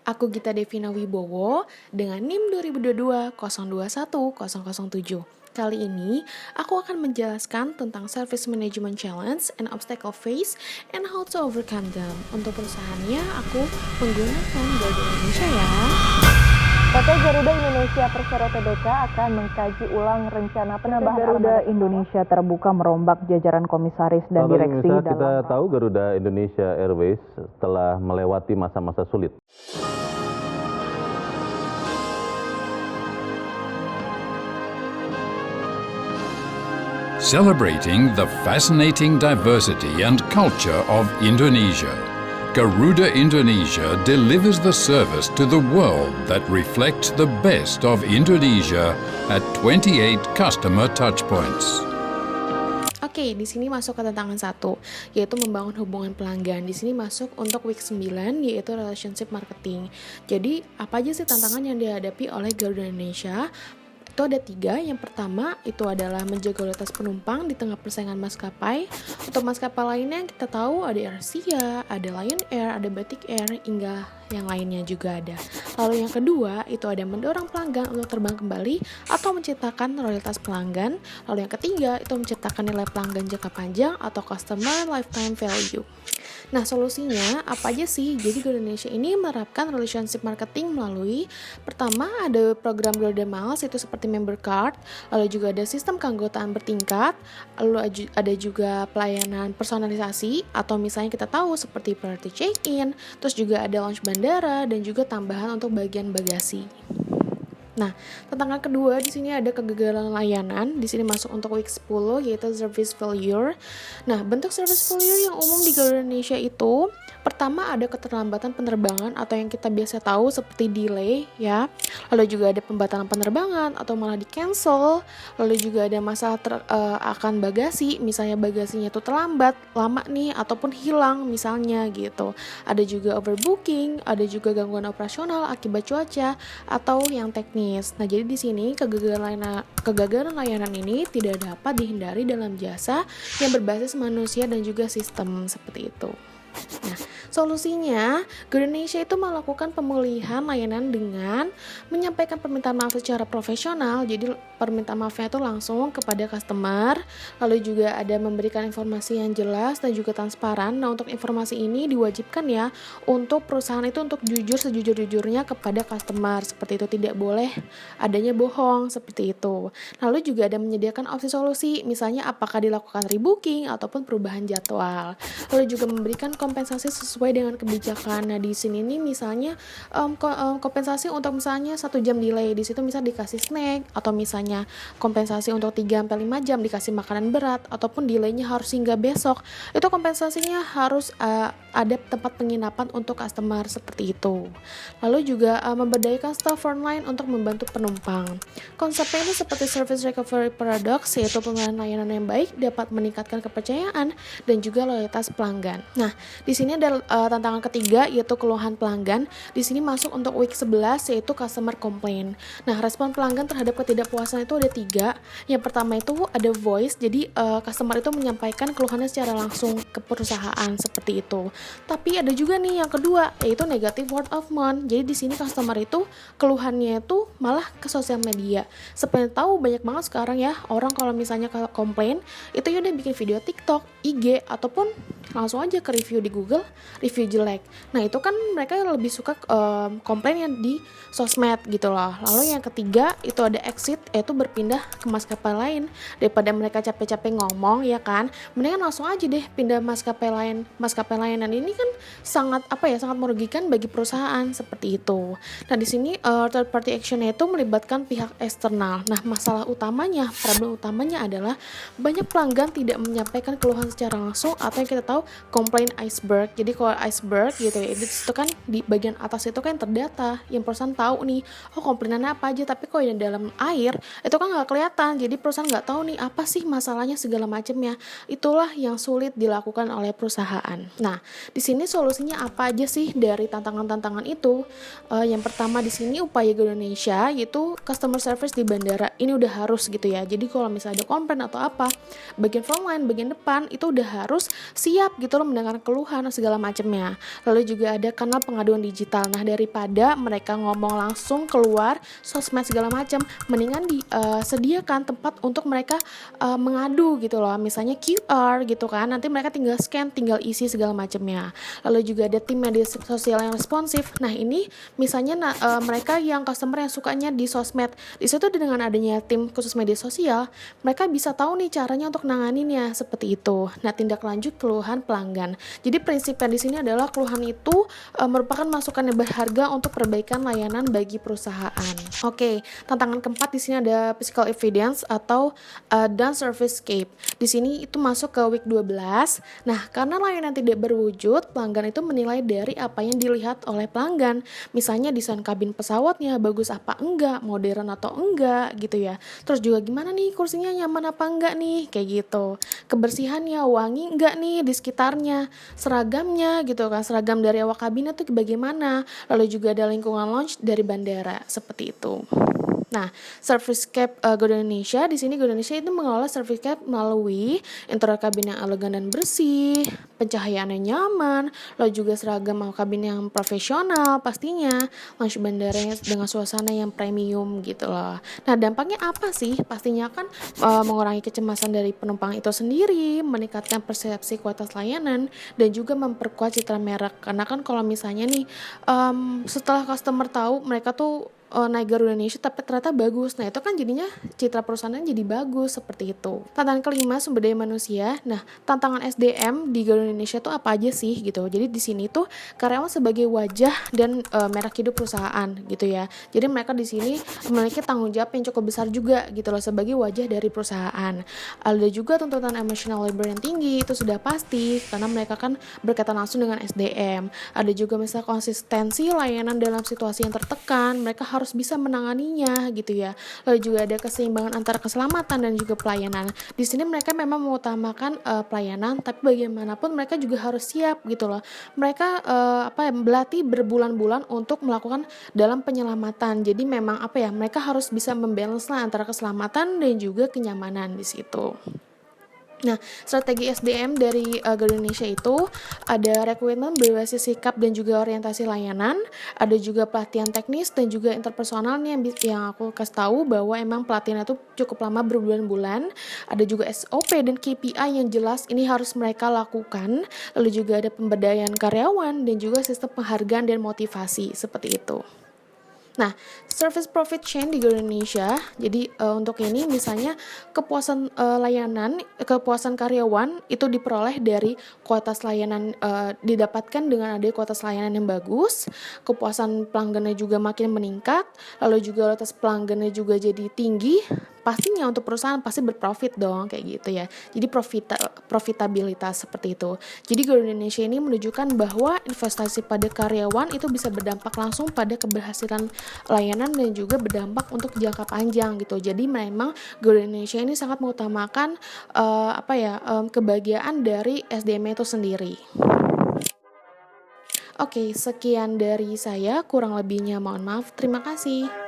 Aku Gita Devina Wibowo dengan NIM 2022-021007. Kali ini, aku akan menjelaskan tentang Service Management Challenge and Obstacle Face and how to overcome them. Untuk perusahaannya, aku menggunakan Garuda Indonesia ya. PT Garuda Indonesia Persero Tbk akan mengkaji ulang rencana penambahan Garuda Indonesia terbuka merombak jajaran komisaris dan direksi dalam. Kita tahu Garuda Indonesia Airways telah melewati masa-masa sulit. Celebrating the fascinating diversity and culture of Indonesia, Garuda Indonesia delivers the service to the world that reflects the best of Indonesia at 28 customer touchpoints. Oke, di sini masuk ke tantangan 1, yaitu membangun hubungan pelanggan. Di sini masuk untuk week 9, yaitu relationship marketing. Jadi, apa aja sih tantangan yang dihadapi oleh Garuda Indonesia? Itu ada 3. Yang pertama itu adalah menjaga kualitas penumpang di tengah persaingan maskapai. Untuk maskapai lainnya kita tahu ada Air Asia, ada Lion Air, ada Batik Air, hingga yang lainnya juga ada. Lalu yang kedua itu ada mendorong pelanggan untuk terbang kembali atau menciptakan loyalitas pelanggan. Lalu yang ketiga itu menciptakan nilai pelanggan jangka panjang atau customer lifetime value. Nah, solusinya apa aja sih? Jadi Garuda Indonesia ini menerapkan relationship marketing melalui pertama ada program Garuda Miles, itu seperti member card, lalu juga ada sistem keanggotaan bertingkat, lalu ada juga pelayanan personalisasi atau misalnya kita tahu seperti priority check-in, terus juga ada launch bandara dan juga tambahan untuk bagian bagasi. Nah, tantangan kedua di sini ada kegagalan layanan. Di sini masuk untuk week 10 yaitu service failure. Nah, bentuk service failure yang umum di Garuda Indonesia itu pertama ada keterlambatan penerbangan atau yang kita biasa tahu seperti delay ya. Lalu juga ada pembatalan penerbangan atau malah di-cancel. Lalu juga ada masalah akan bagasi, misalnya bagasinya itu terlambat, lama nih ataupun hilang misalnya gitu. Ada juga overbooking, ada juga gangguan operasional akibat cuaca atau yang teknis. Nah, jadi di sini kegagalan layanan ini tidak dapat dihindari dalam jasa yang berbasis manusia dan juga sistem seperti itu. Nah, solusinya Garuda Indonesia itu melakukan pemulihan layanan dengan menyampaikan permintaan maaf secara profesional. Jadi permintaan maafnya itu langsung kepada customer. Lalu juga ada memberikan informasi yang jelas dan juga transparan. Nah, untuk informasi ini diwajibkan ya untuk perusahaan itu untuk jujur sejujur-jujurnya kepada customer. Seperti itu, tidak boleh adanya bohong seperti itu. Lalu juga ada menyediakan opsi solusi, misalnya apakah dilakukan rebooking ataupun perubahan jadwal. Lalu juga memberikan kompensasi sesuai dengan kebijakan. Nah, di sini nih misalnya kompensasi untuk misalnya 1 jam delay, di situ misal dikasih snack, atau misalnya kompensasi untuk 3-5 jam dikasih makanan berat, ataupun delaynya harus hingga besok. Itu kompensasinya harus ada tempat penginapan untuk customer seperti itu. Lalu juga memberdayakan staff frontline untuk membantu penumpang. Konsepnya ini seperti service recovery paradox, yaitu pemulihan layanan yang baik dapat meningkatkan kepercayaan dan juga loyalitas pelanggan. Nah, di sini ada tantangan ketiga yaitu keluhan pelanggan. Di sini masuk untuk week 11 yaitu customer complaint. Nah, respon pelanggan terhadap ketidakpuasan itu ada 3. Yang pertama itu ada voice. Jadi customer itu menyampaikan keluhannya secara langsung ke perusahaan seperti itu. Tapi ada juga nih yang kedua yaitu negative word of mouth. Jadi di sini customer itu keluhannya itu malah ke sosial media. Seperti tahu banyak banget sekarang ya orang kalau misalnya komplain itu ya udah bikin video TikTok, IG ataupun langsung aja ke review di Google, review jelek. Nah, itu kan mereka lebih suka komplain yang di sosmed gitu loh. Lalu yang ketiga itu ada exit, yaitu berpindah ke maskapai lain. Daripada mereka capek-capek ngomong ya kan, mendingan langsung aja deh pindah maskapai lain. Maskapai layanan ini kan sangat merugikan bagi perusahaan seperti itu. Nah, di sini third party action-nya itu melibatkan pihak eksternal. Nah, problem utamanya adalah banyak pelanggan tidak menyampaikan keluhan secara langsung atau yang kita tahu komplain iceberg. Jadi kalau iceberg gitu ya, itu kan di bagian atas itu kan terdata, yang perusahaan tahu nih, oh komplainannya apa aja, tapi kalau yang dalam air itu kan nggak kelihatan, jadi perusahaan nggak tahu nih apa sih masalahnya segala macamnya. Itulah yang sulit dilakukan oleh perusahaan. Nah, di sini solusinya apa aja sih dari tantangan-tantangan itu? Yang pertama di sini upaya Garuda Indonesia yaitu customer service di bandara ini udah harus gitu ya. Jadi kalau misalnya ada komplain atau apa, bagian frontline, bagian depan itu udah harus siap gitu loh mendengarkan keluhan segala macamnya. Lalu juga ada kanal pengaduan digital. Nah, daripada mereka ngomong langsung keluar sosmed segala macam, mendingan disediakan tempat untuk mereka mengadu gitu loh. Misalnya QR gitu kan. Nanti mereka tinggal scan, tinggal isi segala macamnya. Lalu juga ada tim media sosial yang responsif. Nah, ini misalnya mereka yang customer yang sukanya di sosmed. Di situ dengan adanya tim khusus media sosial, mereka bisa tahu nih caranya untuk nanganinnya seperti itu. Nah, tindak lanjut keluhan pelanggan. Jadi prinsipnya di sini adalah keluhan itu merupakan masukan yang berharga untuk perbaikan layanan bagi perusahaan. Oke, tantangan keempat di sini ada physical evidence atau done service scape. Di sini itu masuk ke week 12. Nah, karena layanan tidak berwujud, pelanggan itu menilai dari apa yang dilihat oleh pelanggan. Misalnya desain kabin pesawatnya bagus apa enggak, modern atau enggak gitu ya. Terus juga gimana nih kursinya nyaman apa enggak nih, kayak gitu. Kebersihannya wangi enggak nih di sekitarnya, seragamnya gitu kan, seragam dari awak kabinnya tuh bagaimana. Lalu juga ada lingkungan lounge dari bandara seperti itu. Nah, Servicescape Garuda Indonesia, di sini Garuda Indonesia itu mengelola Servicescape melalui interior kabin yang elegan dan bersih, pencahayaan yang nyaman, lalu juga seragam kabin yang profesional pastinya, lounge bandaranya dengan suasana yang premium gitu loh. Nah, dampaknya apa sih? Pastinya kan mengurangi kecemasan dari penumpang itu sendiri, meningkatkan persepsi kualitas layanan, dan juga memperkuat citra merek. Karena kan kalau misalnya nih setelah customer tahu mereka tuh naik Garuda Indonesia tapi ternyata bagus. Nah, itu kan jadinya citra perusahaannya jadi bagus seperti itu. Tantangan kelima, sumber daya manusia. Nah, tantangan SDM di Garuda Indonesia tuh apa aja sih gitu. Jadi di sini tuh karyawan sebagai wajah dan merek hidup perusahaan gitu ya. Jadi mereka di sini memiliki tanggung jawab yang cukup besar juga gitu loh sebagai wajah dari perusahaan. Ada juga tuntutan emotional labor yang tinggi, itu sudah pasti karena mereka kan berkaitan langsung dengan SDM. Ada juga misalnya konsistensi layanan dalam situasi yang tertekan, mereka harus bisa menanganinya gitu ya. Lalu juga ada keseimbangan antara keselamatan dan juga pelayanan. Di sini mereka memang mengutamakan pelayanan, tapi bagaimanapun mereka juga harus siap gitu loh. Mereka berlatih berbulan-bulan untuk melakukan dalam penyelamatan. Jadi memang mereka harus bisa membalance lah antara keselamatan dan juga kenyamanan di situ. Nah, strategi SDM dari Garuda Indonesia itu ada rekrutmen berbasis sikap dan juga orientasi layanan, ada juga pelatihan teknis dan juga interpersonal nih yang aku kasih tahu bahwa emang pelatihan itu cukup lama berbulan-bulan, ada juga SOP dan KPI yang jelas ini harus mereka lakukan, lalu juga ada pemberdayaan karyawan dan juga sistem penghargaan dan motivasi seperti itu. Nah, service profit chain di Garuda Indonesia, jadi untuk ini misalnya kepuasan layanan, kepuasan karyawan itu diperoleh dari kualitas layanan didapatkan dengan adanya kualitas layanan yang bagus, kepuasan pelanggannya juga makin meningkat, lalu juga loyalitas pelanggannya juga jadi tinggi, pastinya untuk perusahaan pasti berprofit dong kayak gitu ya. Jadi profitabilitas seperti itu. Jadi Garuda Indonesia ini menunjukkan bahwa investasi pada karyawan itu bisa berdampak langsung pada keberhasilan layanan dan juga berdampak untuk jangka panjang gitu. Jadi memang Garuda Indonesia ini sangat mengutamakan kebahagiaan dari SDM itu sendiri. Oke, sekian dari saya, kurang lebihnya mohon maaf. Terima kasih.